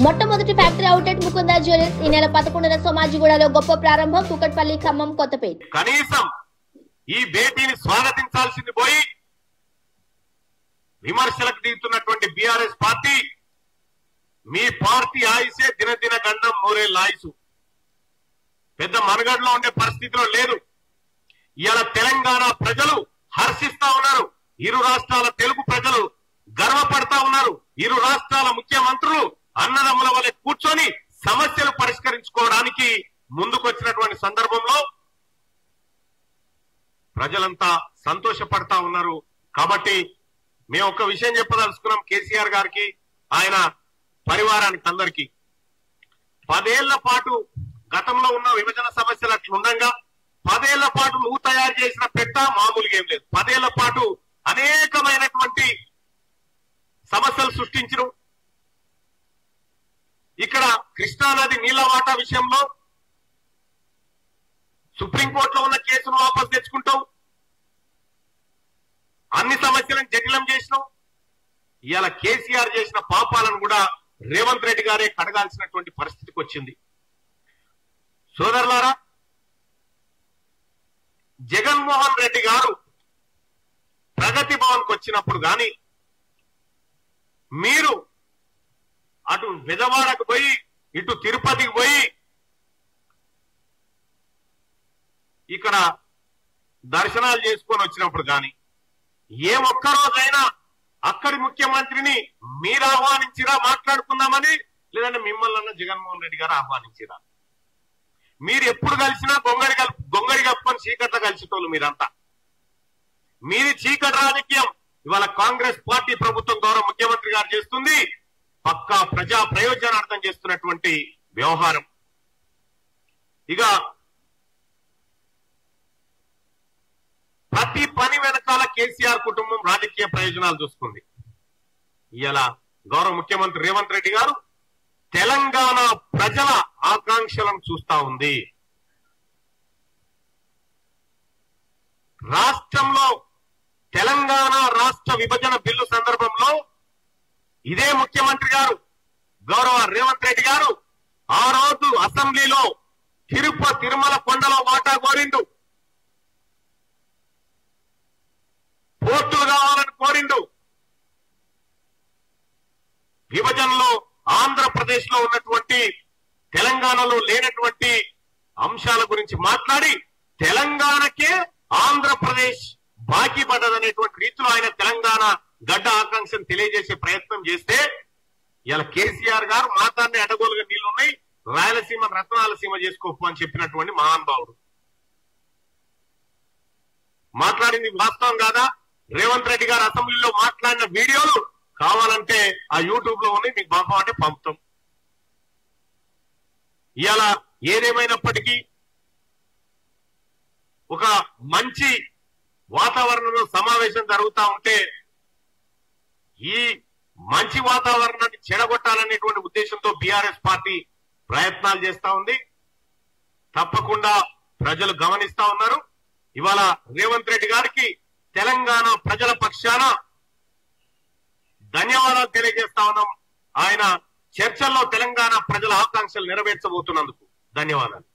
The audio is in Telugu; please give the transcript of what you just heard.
మొట్టమొదటి ఫ్యాక్టరీ అవుట్లెట్ ముకుందా జ్యువెలర్స్ ఈ నెల 11న సోమాజిగూడలో గొప్ప ప్రారంభం. కుకట్పల్లి, ఖమ్మం, కొత్తపేట. కనీసం ఈ భేటీని స్వాగతించాల్సింది పోయి విమర్శలకు దిగుతున్నటువంటి బీఆర్ఎస్ పార్టీ, మీ పార్టీ ఆయుసే దినదిన గండం మూరేళ్ల ఆయుసు, పెద్ద మనగడలో ఉండే పరిస్థితిలో లేదు. ఇవాళ తెలంగాణ ప్రజలు హర్షిస్తా ఉన్నారు, ఇరు రాష్ట్రాల తెలుగు ప్రజలు గర్వపడతా ఉన్నారు. ఇరు రాష్ట్రాల ముఖ్యమంత్రులు అన్నదమ్ముల వలె కూర్చొని సమస్యలు పరిష్కరించుకోవడానికి ముందుకొచ్చినటువంటి సందర్భంలో ప్రజలంతా సంతోషపడతా ఉన్నారు. కాబట్టి మేము ఒక విషయం చెప్పదలుచుకున్నాం కేసీఆర్ గారికి, ఆయన పరివారానికి అందరికీ. 10 ఏళ్ల పాటు గతంలో ఉన్న విభజన సమస్యలు అట్లుండగా 10 ఏళ్ల పాటు నువ్వు తయారు చేసిన పెట్ట మామూలుగా ఏం లేదు. 10 ఏళ్ల పాటు అనేకమైనటువంటి సమస్యలు సృష్టించరు. ఇక్కడ కృష్ణానది నీళ్ల వాటా విషయంలో సుప్రీంకోర్టులో ఉన్న కేసును వాపసు తెచ్చుకుంటావు, అన్ని సమస్యలను జటిలం చేసినావు. ఇవాళ కేసీఆర్ చేసిన పాపాలను కూడా రేవంత్ రెడ్డి గారే కడగాల్సినటువంటి పరిస్థితికి వచ్చింది. సోదరులారా, జగన్మోహన్ రెడ్డి గారు ప్రగతి భవన్కి వచ్చినప్పుడు గాని, మీరు అటు విజయవాడకు పోయి ఇటు తిరుపతికి పోయి ఇక్కడ దర్శనాలు చేసుకొని వచ్చినప్పుడు గాని ఏ ఒక్క రోజైనా అక్కడి ముఖ్యమంత్రిని మీరు ఆహ్వానించిరా మాట్లాడుకుందామని, లేదంటే మిమ్మల్ని జగన్మోహన్ రెడ్డి గారు ఆహ్వానించిరా? మీరు ఎప్పుడు కలిసినా గొంగడి కప్పుకొని చీకట్లో కలిసేటోళ్ళు మీరంతా. మీది చీకటి రాజకీయం. ఇవాళ కాంగ్రెస్ పార్టీ ప్రభుత్వం గౌరవ ముఖ్యమంత్రి గారు చేస్తుంది పక్కా ప్రజా ప్రయోజనార్థం చేస్తున్నటువంటి వ్యవహారం. ఇక ప్రతి పని వెనకాల కేసీఆర్ కుటుంబం రాజకీయ ప్రయోజనాలు చూసుకుంది. ఇలా గౌరవ ముఖ్యమంత్రి రేవంత్ రెడ్డి గారు తెలంగాణ ప్రజల ఆకాంక్షలను చూస్తా ఉంది. రాష్ట్రంలో తెలంగాణ రాష్ట్ర విభజన బిల్లు సందర్భంలో ఇదే ముఖ్యమంత్రి గారు గౌరవ రేవంత్ రెడ్డి గారు ఆ రోజు అసెంబ్లీలో తిరుమల కొండలో వాటా కోరిండు, పోర్టులు కావాలని కోరిండు. విభజనలో ఆంధ్రప్రదేశ్ లో ఉన్నటువంటి తెలంగాణలో లేనటువంటి అంశాల గురించి మాట్లాడి తెలంగాణకే ఆంధ్రప్రదేశ్ బాకీ పడ్డదనేటువంటి రీతిలో ఆయన తెలంగాణ గడ్డ ఆకాంక్షను తెలియజేసే ప్రయత్నం చేస్తే, ఇలా కేసీఆర్ గారు మాతాన్ని అడగోలుగా నీళ్లున్నాయి, రాయలసీమ రత్నాలసీమ చేసుకోపు అని చెప్పినటువంటి మహానుభావుడు. మాట్లాడింది వాస్తవం కాదా? రేవంత్ రెడ్డి గారు అసెంబ్లీలో మాట్లాడిన వీడియోలు కావాలంటే ఆ యూట్యూబ్ లో ఉన్నాయి, మీకు పంపమంటే పంపుతాం. ఇవాళ ఏదేమైనప్పటికీ ఒక మంచి వాతావరణంలో సమావేశం జరుగుతా ఉంటే ఈ మంచి వాతావరణాన్ని చెడగొట్టాలనేటువంటి ఉద్దేశంతో బీఆర్ఎస్ పార్టీ ప్రయత్నాలు చేస్తా ఉంది. తప్పకుండా ప్రజలు గమనిస్తా ఉన్నారు. ఇవాళ రేవంత్ రెడ్డి గారికి తెలంగాణ ప్రజల పక్షాన ధన్యవాదాలు తెలియజేస్తా ఉన్నాం. ఆయన చర్చల్లో తెలంగాణ ప్రజల ఆకాంక్షలు నెరవేర్చబోతున్నందుకు ధన్యవాదాలు.